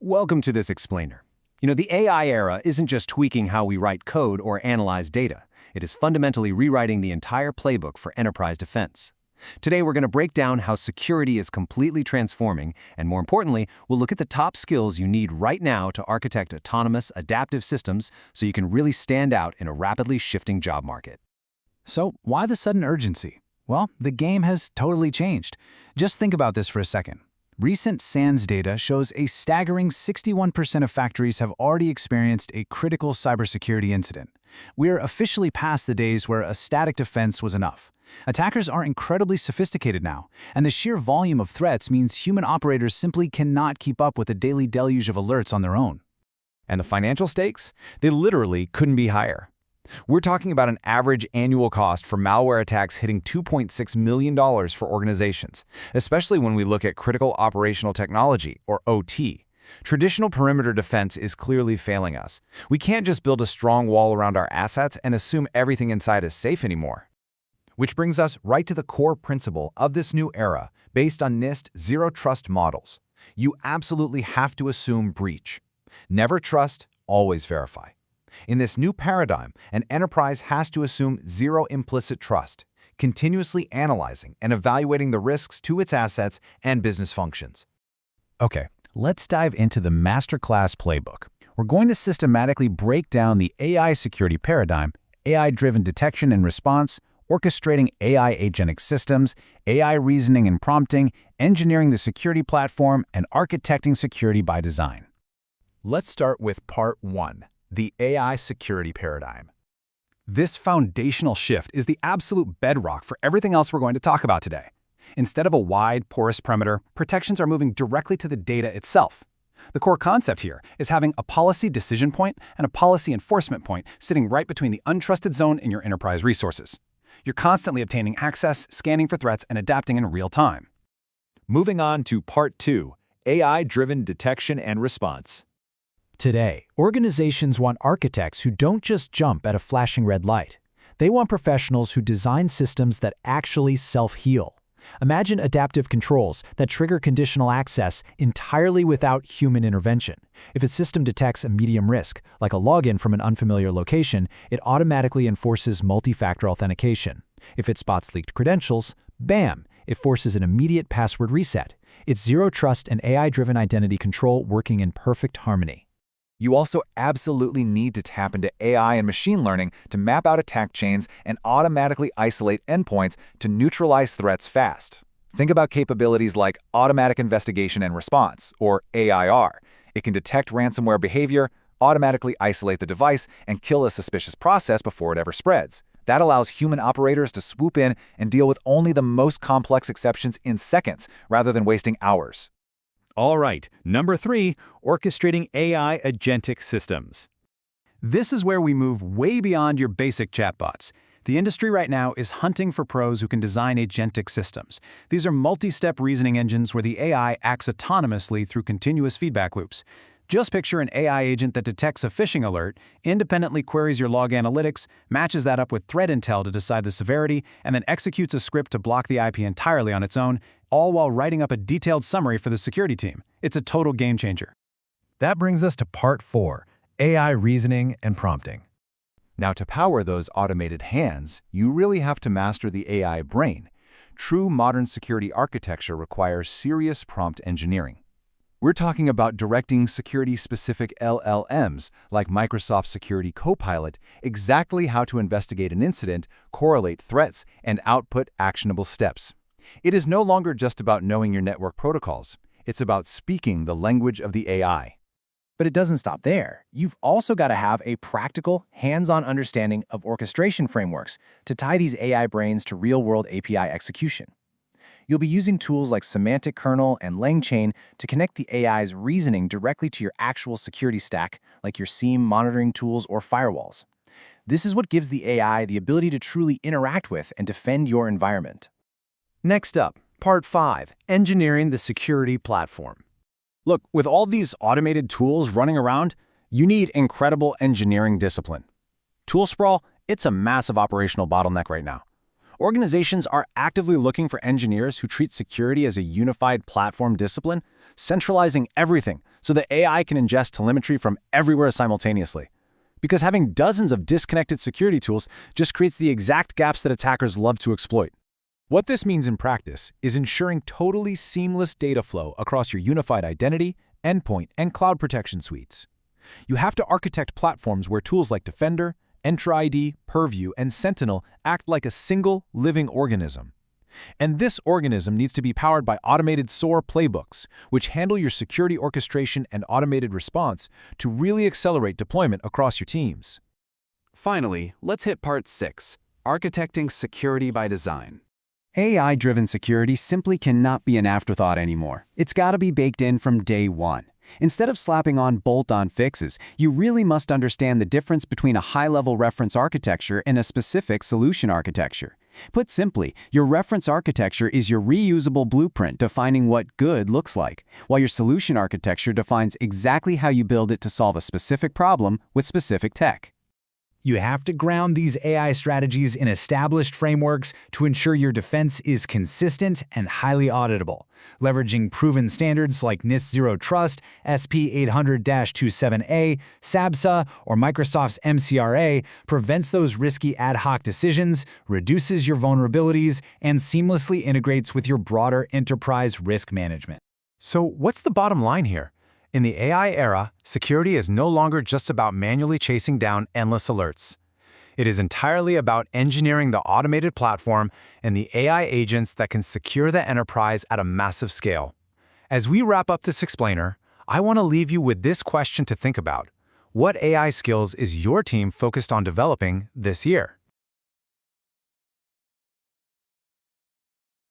Welcome to this explainer. The AI era isn't just tweaking how we write code or analyze data. It is fundamentally rewriting the entire playbook for enterprise defense. Today, we're going to break down how security is completely transforming, and more importantly, we'll look at the top skills you need right now to architect autonomous, adaptive systems so you can really stand out in a rapidly shifting job market. So, why the sudden urgency? Well, the game has totally changed. Just think about this for a second. Recent SANS data shows a staggering 61% of factories have already experienced a critical cybersecurity incident. We're officially past the days where a static defense was enough. Attackers are incredibly sophisticated now, and the sheer volume of threats means human operators simply cannot keep up with the daily deluge of alerts on their own. And the financial stakes? They literally couldn't be higher. We're talking about an average annual cost for malware attacks hitting $2.6 million for organizations, especially when we look at critical operational technology, or OT. Traditional perimeter defense is clearly failing us. We can't just build a strong wall around our assets and assume everything inside is safe anymore. Which brings us right to the core principle of this new era, based on NIST Zero Trust models. You absolutely have to assume breach. Never trust, always verify. In this new paradigm, an enterprise has to assume zero implicit trust, continuously analyzing and evaluating the risks to its assets and business functions. Okay, let's dive into the masterclass playbook. We're going to systematically break down the AI security paradigm, AI-driven detection and response, orchestrating AI agentic systems, AI reasoning and prompting, engineering the security platform, and architecting security by design. Let's start with part 1. The AI security paradigm. This foundational shift is the absolute bedrock for everything else we're going to talk about today. Instead of a wide, porous perimeter, protections are moving directly to the data itself. The core concept here is having a policy decision point and a policy enforcement point sitting right between the untrusted zone and your enterprise resources. You're constantly obtaining access, scanning for threats, and adapting in real time. Moving on to part 2, AI-driven detection and response. Today, organizations want architects who don't just jump at a flashing red light. They want professionals who design systems that actually self-heal. Imagine adaptive controls that trigger conditional access entirely without human intervention. If a system detects a medium risk, like a login from an unfamiliar location, it automatically enforces multi-factor authentication. If it spots leaked credentials, bam, it forces an immediate password reset. It's zero trust and AI-driven identity control working in perfect harmony. You also absolutely need to tap into AI and machine learning to map out attack chains and automatically isolate endpoints to neutralize threats fast. Think about capabilities like automatic investigation and response, or AIR. It can detect ransomware behavior, automatically isolate the device, and kill a suspicious process before it ever spreads. That allows human operators to swoop in and deal with only the most complex exceptions in seconds, rather than wasting hours. All right, number 3, orchestrating AI agentic systems. This is where we move way beyond your basic chatbots. The industry right now is hunting for pros who can design agentic systems. These are multi-step reasoning engines where the AI acts autonomously through continuous feedback loops. Just picture an AI agent that detects a phishing alert, independently queries your log analytics, matches that up with threat intel to decide the severity, and then executes a script to block the IP entirely on its own, all while writing up a detailed summary for the security team. It's a total game changer. That brings us to part 4, AI reasoning and prompting. Now, to power those automated hands, you really have to master the AI brain. True modern security architecture requires serious prompt engineering. We're talking about directing security-specific LLMs, like Microsoft Security Copilot, exactly how to investigate an incident, correlate threats, and output actionable steps. It is no longer just about knowing your network protocols. It's about speaking the language of the AI. But it doesn't stop there. You've also got to have a practical, hands-on understanding of orchestration frameworks to tie these AI brains to real-world API execution. You'll be using tools like semantic kernel and LangChain to connect the AI's reasoning directly to your actual security stack, like your SIEM monitoring tools or firewalls. This is what gives the AI the ability to truly interact with and defend your environment. Next up, part 5, engineering the security platform. Look, with all these automated tools running around, you need incredible engineering discipline. Tool sprawl, it's a massive operational bottleneck right now. Organizations are actively looking for engineers who treat security as a unified platform discipline, centralizing everything so the AI can ingest telemetry from everywhere simultaneously. Because having dozens of disconnected security tools just creates the exact gaps that attackers love to exploit. What this means in practice is ensuring totally seamless data flow across your unified identity, endpoint, and cloud protection suites. You have to architect platforms where tools like Defender, Entra ID, Purview, and Sentinel act like a single, living organism. And this organism needs to be powered by automated SOAR playbooks, which handle your security orchestration and automated response to really accelerate deployment across your teams. Finally, let's hit part 6, architecting security by design. AI-driven security simply cannot be an afterthought anymore. It's got to be baked in from day one. Instead of slapping on bolt-on fixes, you really must understand the difference between a high-level reference architecture and a specific solution architecture. Put simply, your reference architecture is your reusable blueprint defining what good looks like, while your solution architecture defines exactly how you build it to solve a specific problem with specific tech. You have to ground these AI strategies in established frameworks to ensure your defense is consistent and highly auditable. Leveraging proven standards like NIST Zero Trust, SP 800-27A, SABSA, or Microsoft's MCRA prevents those risky ad hoc decisions, reduces your vulnerabilities, and seamlessly integrates with your broader enterprise risk management. So what's the bottom line here? In the AI era, security is no longer just about manually chasing down endless alerts. It is entirely about engineering the automated platform and the AI agents that can secure the enterprise at a massive scale. As we wrap up this explainer, I want to leave you with this question to think about. What AI skills is your team focused on developing this year?